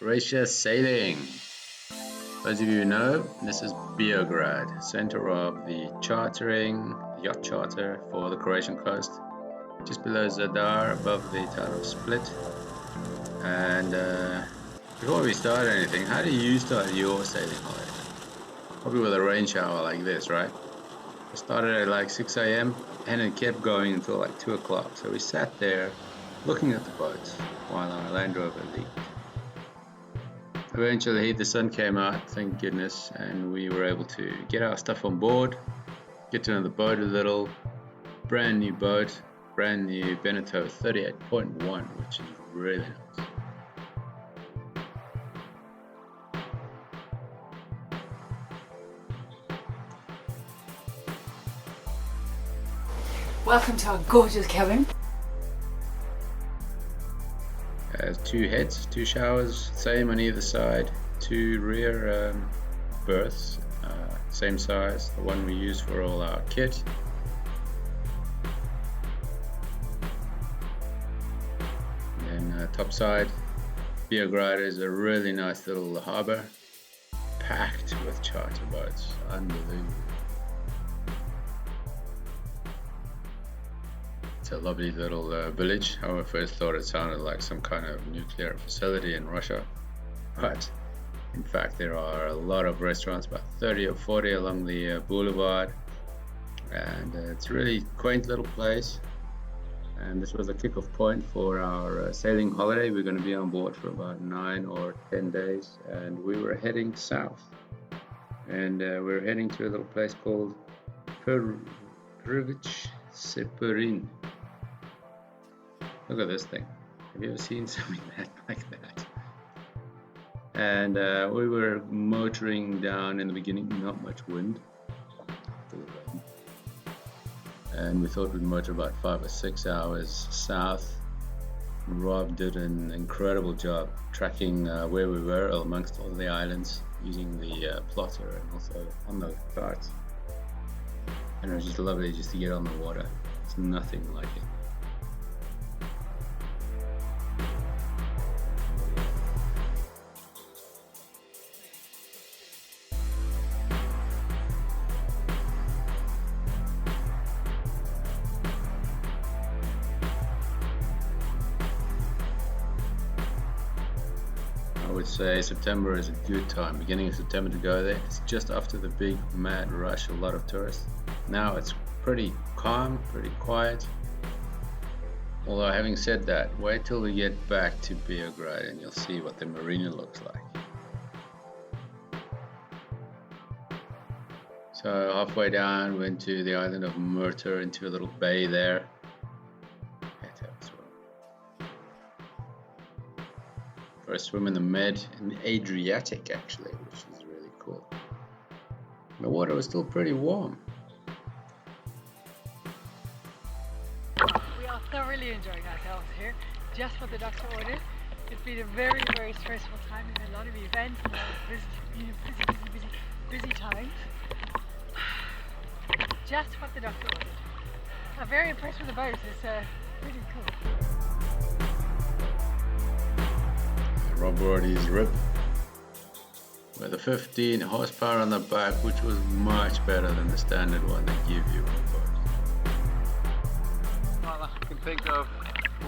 Croatia sailing. Those of you who know, this is Beograd, center of the yacht charter for the Croatian coast, just below Zadar, above the town of Split. And before we start anything, how do you start your sailing holiday? Probably with a rain shower like this, right? I started at like 6 a.m. and it kept going until like 2 o'clock. So we sat there looking at the boats while our Land Rover leaked. Eventually the sun came out, thank goodness, and we were able to get our stuff on board, get to know the boat a little. Brand new boat, brand new Beneteau 38.1, which is really nice. Welcome to our gorgeous cabin. Has two heads, two showers, same on either side, two rear berths, same size, the one we use for all our kit. And then top side, Beograd is a really nice little harbour, packed with charter boats, unbelievable. It's a lovely little village. I first thought it sounded like some kind of nuclear facility in Russia, but in fact there are a lot of restaurants, about 30 or 40 along the boulevard, and it's a really quaint little place. And this was a kickoff point for our sailing holiday. We're going to be on board for about 9 or 10 days, and we were heading south, and we're heading to a little place called Prvić Seperin. Look at this thing. Have you ever seen something like that? And we were motoring down in the beginning, not much wind, and we thought we'd motor about 5 or 6 hours south. Rob did an incredible job tracking where we were amongst all the islands using the plotter and also on the charts. And it was just lovely just to get on the water. It's nothing like it. I would say September is a good time, beginning of September, to go there. It's just after the big mad rush, a lot of tourists. Now it's pretty calm, pretty quiet. Although having said that, wait till we get back to Beograd and you'll see what the marina looks like. So halfway down, went to the island of Murter, into a little bay there. For a swim in the Adriatic actually, which is really cool. The water was still pretty warm. We are thoroughly enjoying ourselves here, just what the doctor ordered. It's been a very, very stressful time and a lot of events and a lot of busy times. Just what the doctor ordered. I'm very impressed with the boat. It's really cool. Rob brought his rib with a 15 horsepower on the back, which was much better than the standard one they give you on the boat. Well, I can think of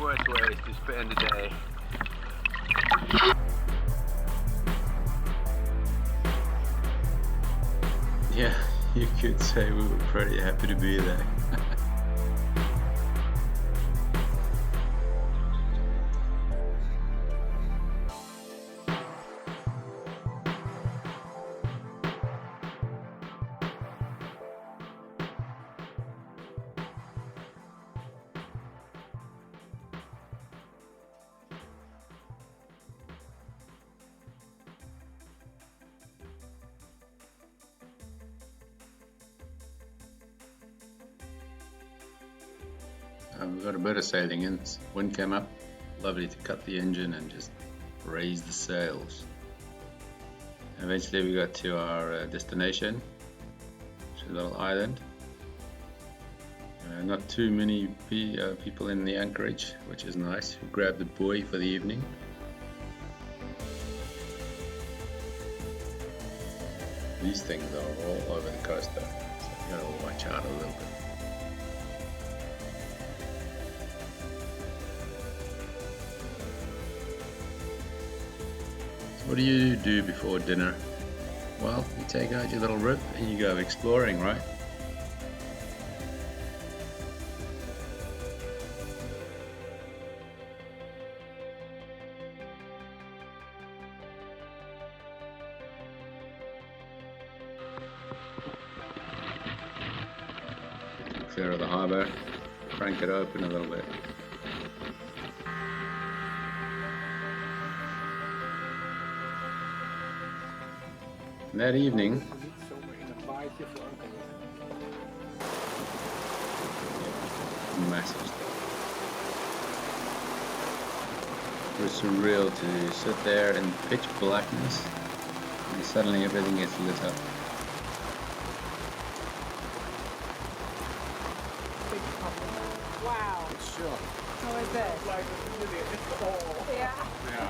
worse ways to spend a day. Yeah, you could say we were pretty happy to be there. We got a bit of sailing in. Wind came up, lovely to cut the engine and just raise the sails. Eventually we got to our destination, which is a little island. Not too many people in the anchorage, which is nice. We grabbed the buoy for the evening. These things are all over the coast though, so you gotta watch out a little bit. So what do you do before dinner? Well, you take out your little rib and you go exploring, right? Clear of the harbour, crank it open a little bit. And that evening, massive stuff. It was surreal to sit there in pitch blackness and suddenly everything gets lit up. Wow. Sure. How is that? Yeah. Yeah.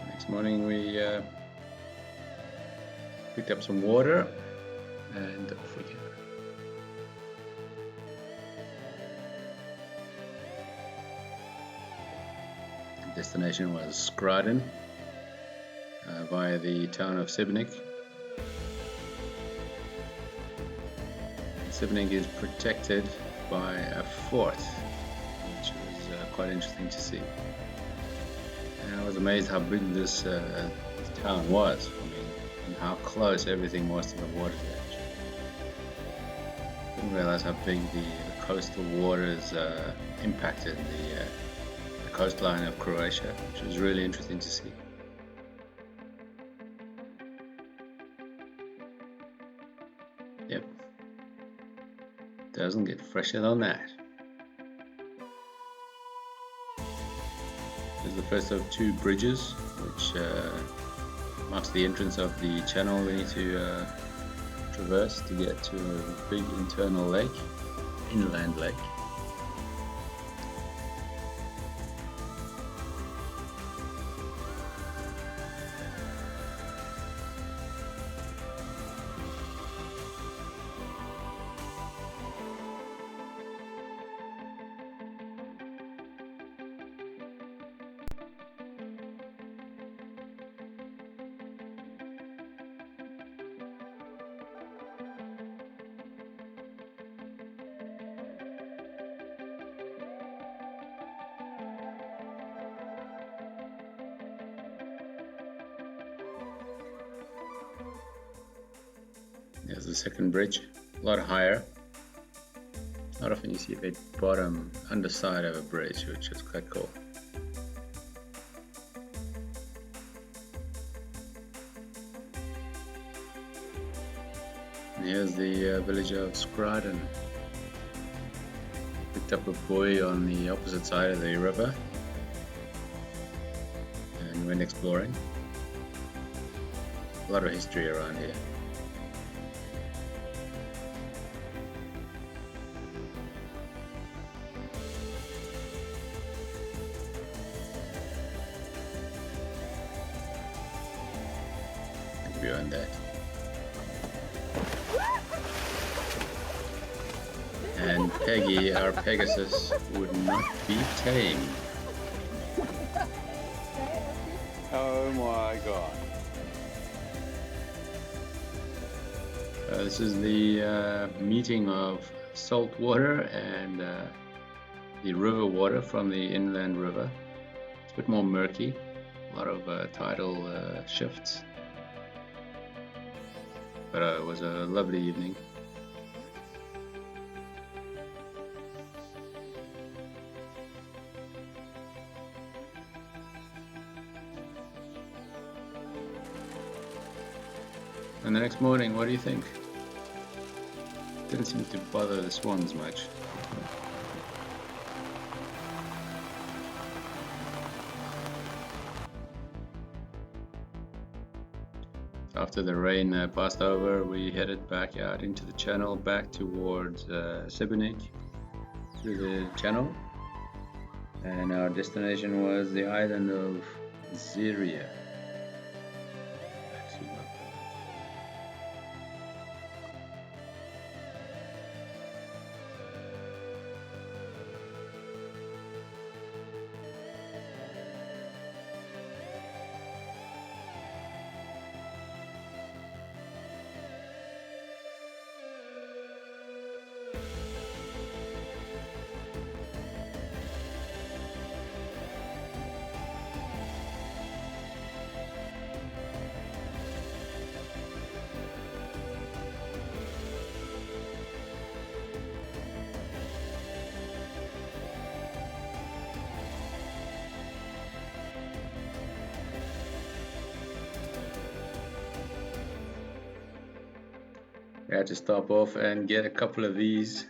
Next morning we picked up some water and off we go. The destination was Skradin via the town of Sibnik. Sibnik is protected by a fort, which was quite interesting to see. And I was amazed how big this town was. I mean, and how close everything was to the water's edge. Didn't realize how big the coastal waters impacted the coastline of Croatia, which was really interesting to see. Yep, doesn't get fresher than that. This is the first of two bridges, which marks the entrance of the channel we need to traverse to get to a big internal lake, inland lake. There's the second bridge, a lot higher. Not often you see the bottom underside of a bridge, which is quite cool. And here's the village of Skradin. Picked up a buoy on the opposite side of the river and went exploring. A lot of history around here. Beyond that. And Peggy, our Pegasus, would not be tame. Oh my god. This is the meeting of salt water and the river water from the inland river. It's a bit more murky, a lot of tidal shifts. But it was a lovely evening. And the next morning, what do you think? Didn't seem to bother the swans much. After the rain passed over, we headed back out into the channel, back towards Sibnik. through the channel, and our destination was the island of Ziria. I had to stop off and get a couple of these.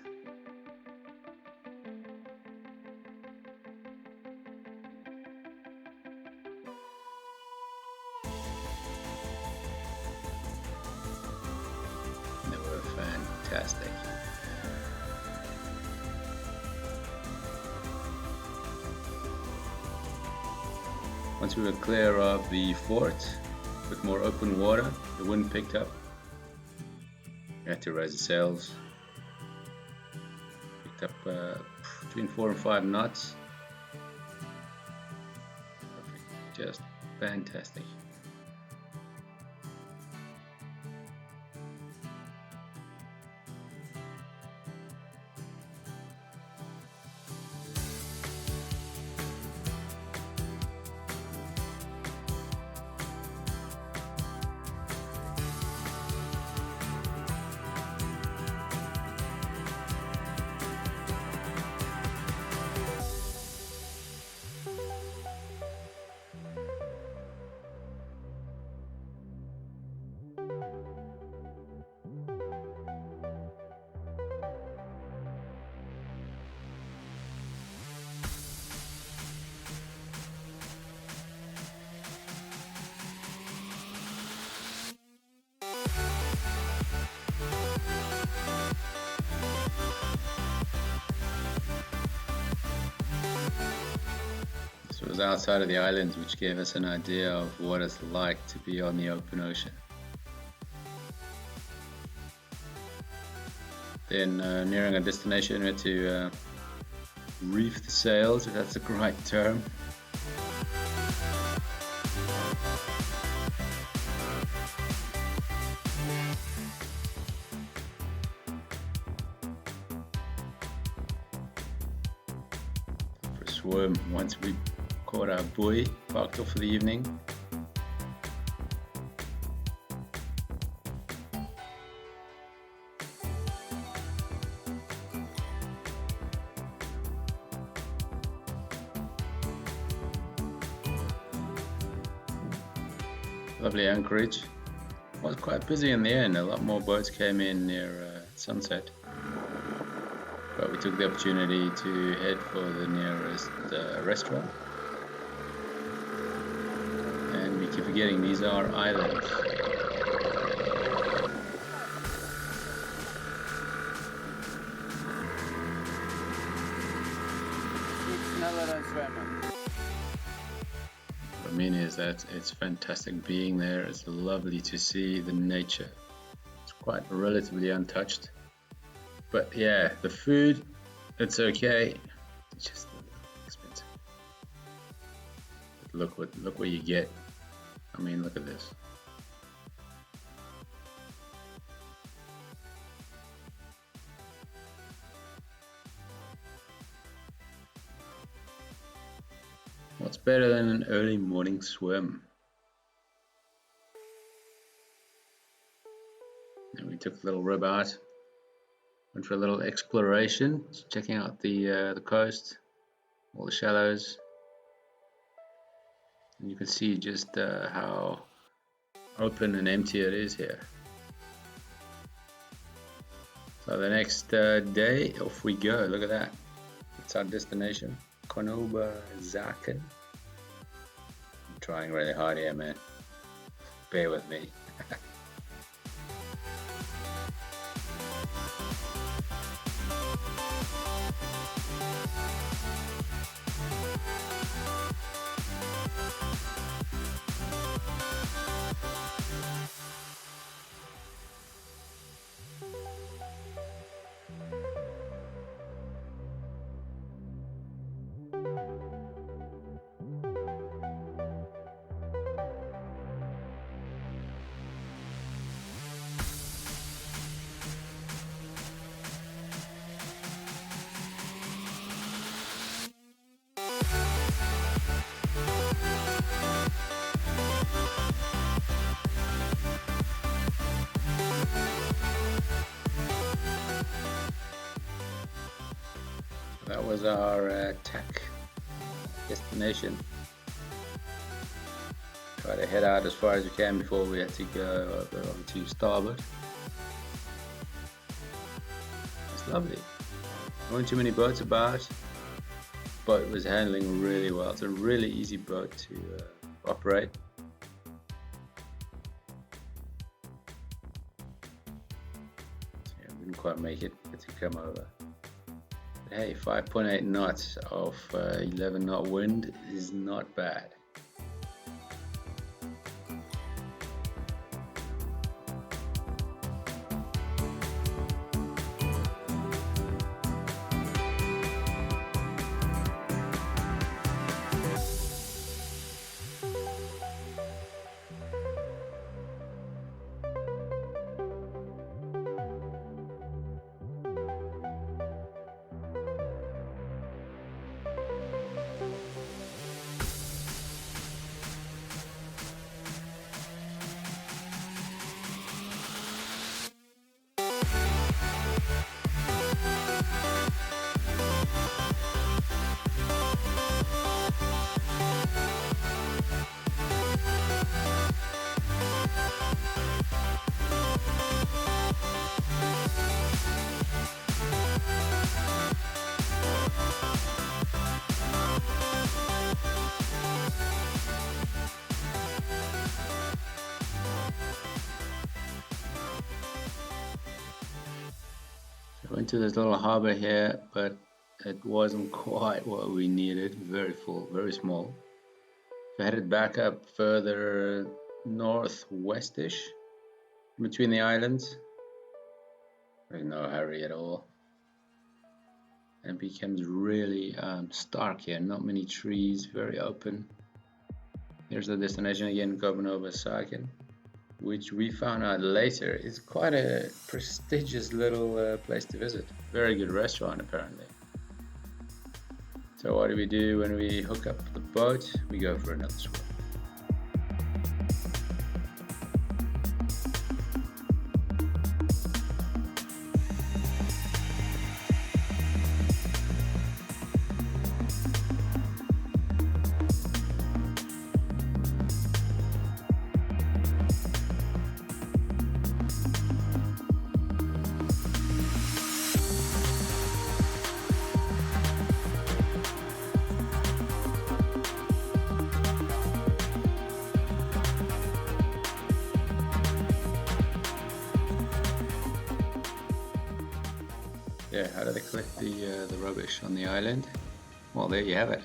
They were fantastic. Once we were clear of the fort with more open water, the wind picked up. We had to raise the sails. Picked up between 4 and 5 knots. Perfect. Just fantastic. It was outside of the islands, which gave us an idea of what it's like to be on the open ocean. Then nearing our destination, we had to reef the sails, if that's the right term. For a swim once we caught our buoy, parked off for the evening. Lovely anchorage. It was quite busy in the end. A lot more boats came in near sunset. But we took the opportunity to head for the nearest restaurant. And we keep forgetting these are islands. What I mean is that it's fantastic being there. It's lovely to see the nature. It's quite relatively untouched. But yeah, the food, it's okay. It's just a little expensive. But look what you get. I mean, look at this. What's better than an early morning swim? And we took the little rib out. Went for a little exploration, just checking out the coast, all the shallows, and you can see just how open and empty it is here. So the next day, off we go. Look at that. It's our destination, Zaken. I'm trying really hard here, man. Bear with me. that was our tack destination. Try to head out as far as we can before we had to go over to starboard. It's lovely. There weren't too many boats about. Boat was handling really well. It's a really easy boat to operate. Yeah, didn't quite make it to come over. But hey, 5.8 knots of 11 knot wind is not bad. Went to this little harbor here, but it wasn't quite what we needed. Very full, very small. So I headed back up further northwestish between the islands. There's no hurry at all. And it becomes really stark here. Not many trees, very open. Here's the destination again, Saken, which we found out later is quite a prestigious little place to visit. Very good restaurant apparently. So what do we do when we hook up the boat? We go for another swim. Yeah, how do they collect the rubbish on the island? Well, there you have it.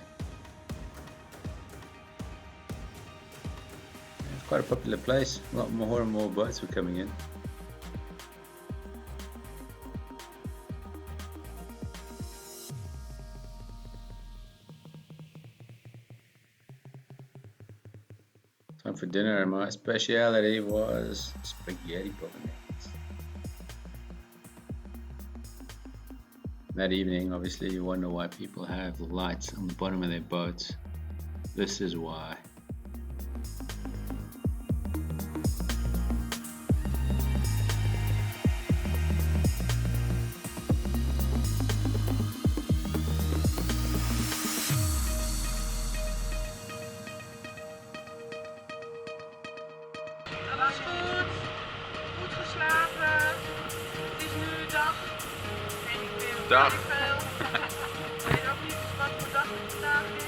It's quite a popular place. A lot more and more boats were coming in. Time for dinner, and my speciality was spaghetti bolognese. That evening, obviously, you wonder why people have lights on the bottom of their boats. This is why. Alles goed? Goed geslapen? Het is nu dag. Weet ik veel. Dag. Weet ik veel. Ik weet ook niet wat voor dag het vandaag is.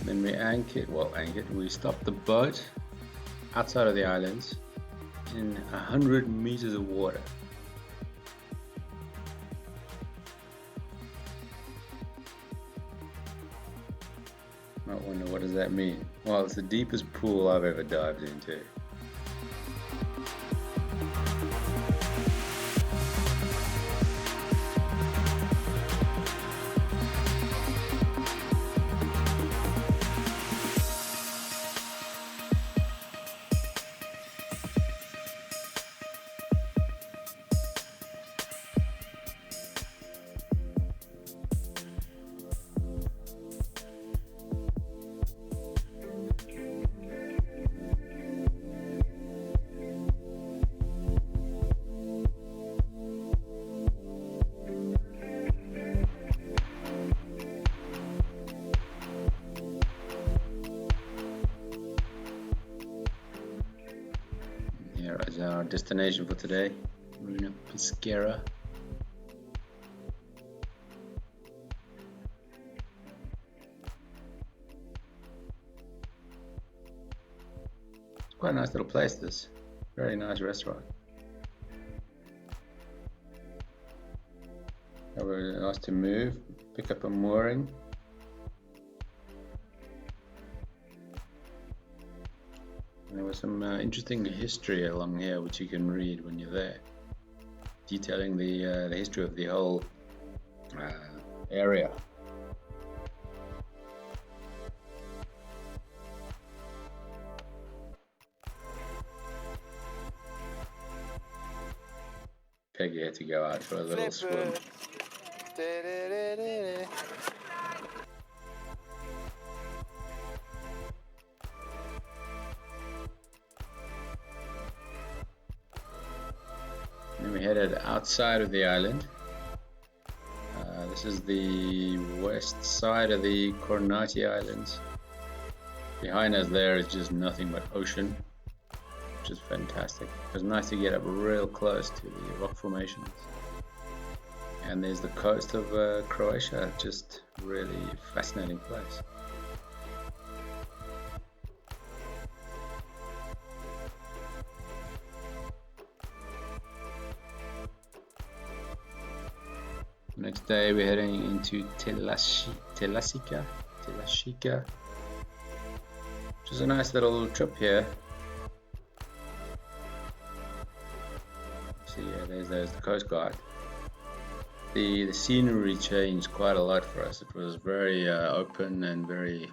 Then we we stopped the boat outside of the islands in 100 meters of water. Might wonder, what does that mean? Well, it's the deepest pool I've ever dived into. destination for today, Marina Pesquera. It's quite a nice little place, this. Very nice restaurant. Very nice to move, pick up a mooring. There was some interesting history along here which you can read when you're there, detailing the history of the whole area. Peggy had to go out for a little swim. Then we headed outside of the island. This is the west side of the Kornati Islands. Behind us there is just nothing but ocean, which is fantastic. It was nice to get up real close to the rock formations. And there's the coast of Croatia, just really fascinating place. Next day we're heading into Telasica, which is a nice little trip here. See, yeah, there's the coast guard. The scenery changed quite a lot for us. It was very open and very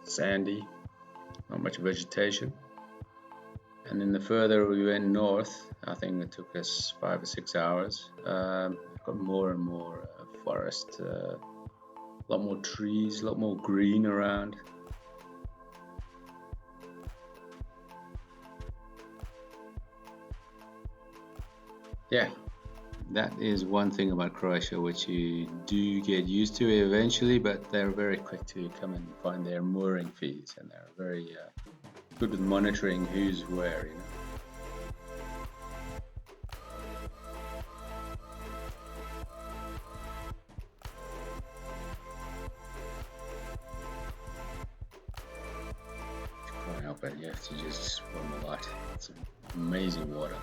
sandy, not much vegetation. And then the further we went north, I think it took us 5 or 6 hours. Got more and more forest, a lot more trees, a lot more green around. Yeah, that is one thing about Croatia which you do get used to eventually, but they're very quick to come and find their mooring fees, and they're very good with monitoring who's where, you know. Can't help it, you have to just swim a lot. It's amazing water.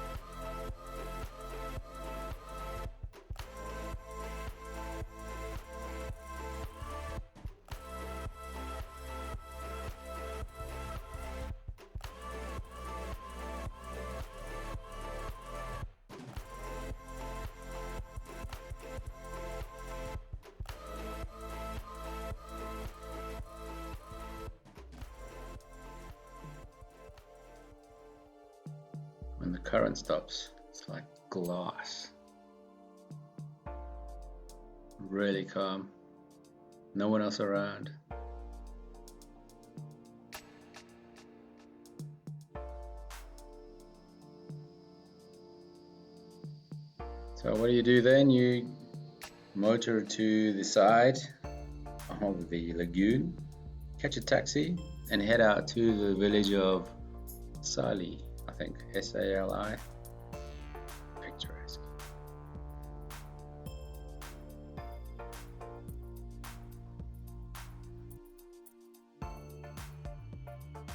When the current stops, it's like glass. Really calm. No one else around. So what do then? You motor to the side of the lagoon, catch a taxi, and head out to the village of Sali. I think S-A-L-I. Picturesque.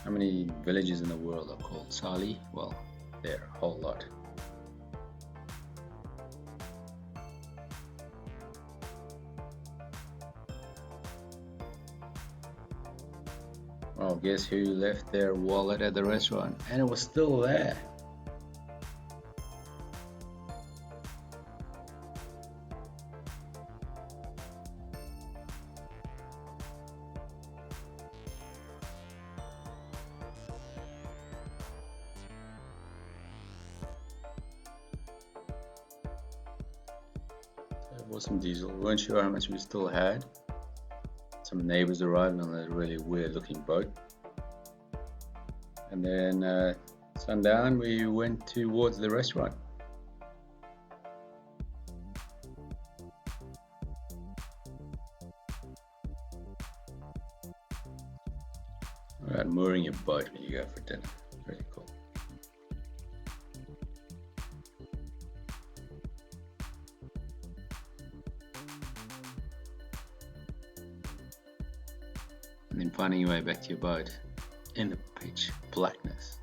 How many villages in the world are called Sali? Well, there are a whole lot. Well, guess who left their wallet at the restaurant? And it was still there. There was some diesel. We weren't sure how much we still had. Some neighbors arrived on a really weird looking boat. And then sundown we went towards the restaurant. Alright, mooring your boat when you go for dinner. Really cool. and then finding your way back to your boat in the pitch blackness.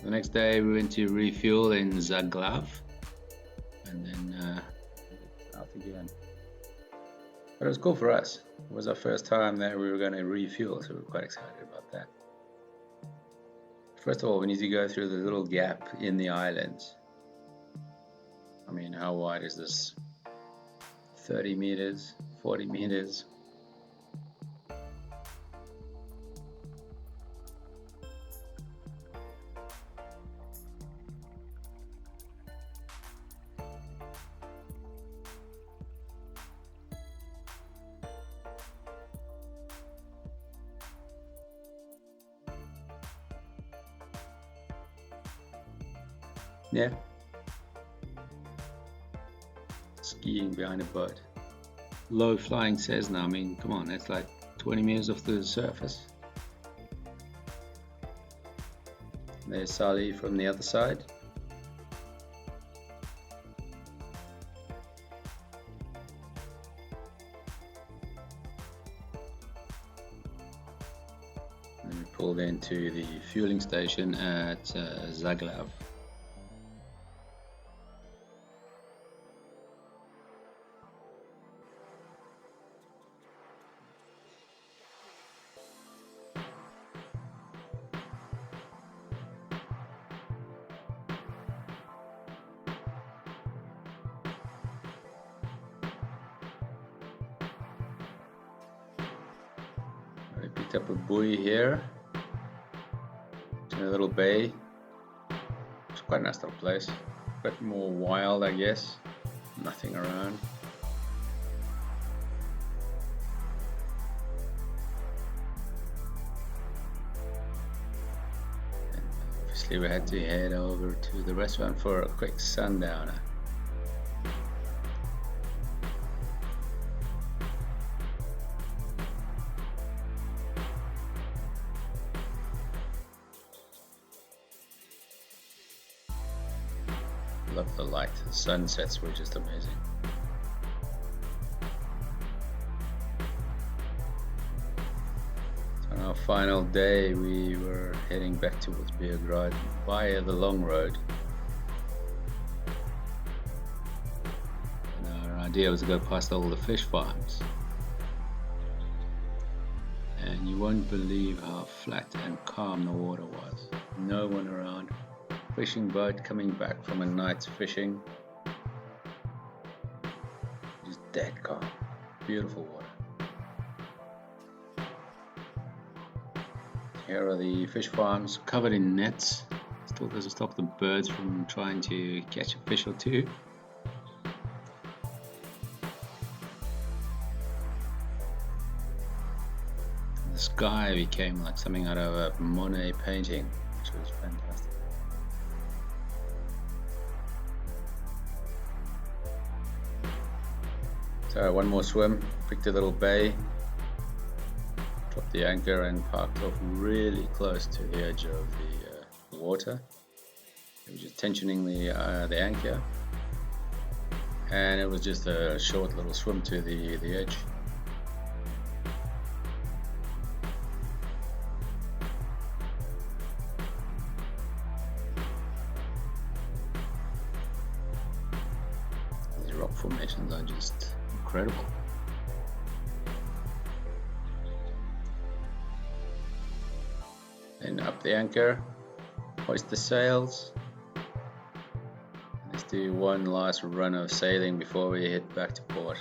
The next day we went to refuel in Zaglav, and then out again. But it was cool for us. It was our first time that we were going to refuel, so we were quite excited about that. First of all, we need to go through the little gap in the islands. I mean, how wide is this? 30 meters, 40 meters. Yeah. Skiing behind a boat. Low flying Cessna, I mean, come on, that's like 20 meters off the surface. There's Sally from the other side. And we pulled into the fueling station at Zaglav. I picked up a buoy here. It's in a little bay. It's quite a nice little place. A bit more wild, I guess. Nothing around. And obviously we had to head over to the restaurant for a quick sundowner. Love the light. The sunsets were just amazing. So on our final day, we were heading back towards Beograd via the long road. And our idea was to go past all the fish farms. And you won't believe how flat and calm the water was. No one around. Fishing boat coming back from a night's fishing. Just dead calm. Beautiful water. Here are the fish farms covered in nets. Still doesn't stop the birds from trying to catch a fish or two. The sky became like something out of a Monet painting, which was fantastic. So one more swim, picked a little bay, dropped the anchor and parked off really close to the edge of the water. It was just tensioning the anchor, and it was just a short little swim to the edge. These rock formations are just incredible. Then up the anchor, hoist the sails. Let's do one last run of sailing before we head back to port.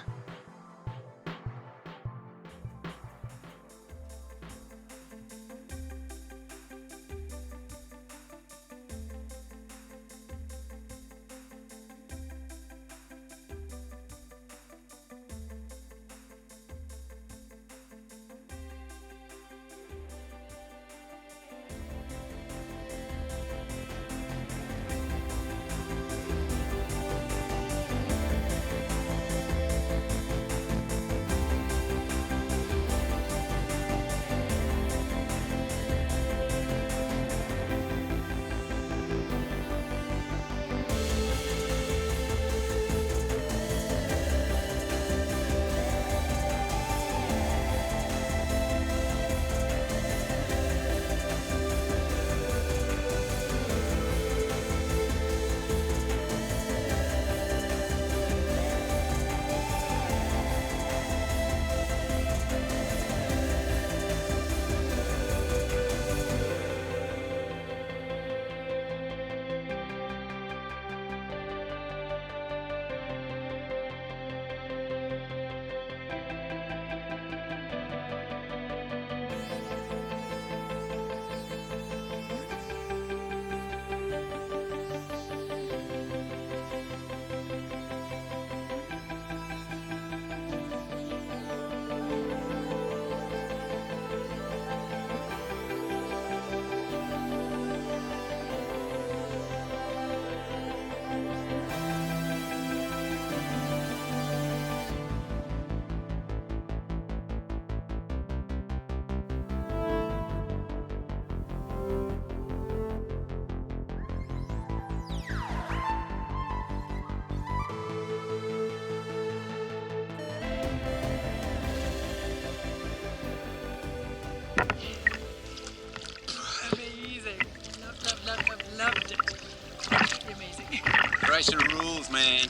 Croatian rules, man.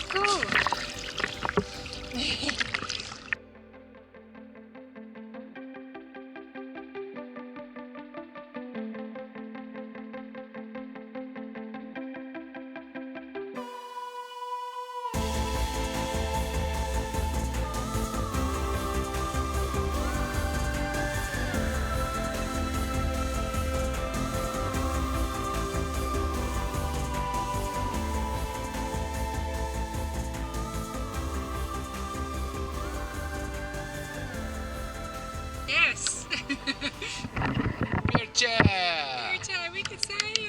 Cool. Yes. Mircea! Mircea, we can say you.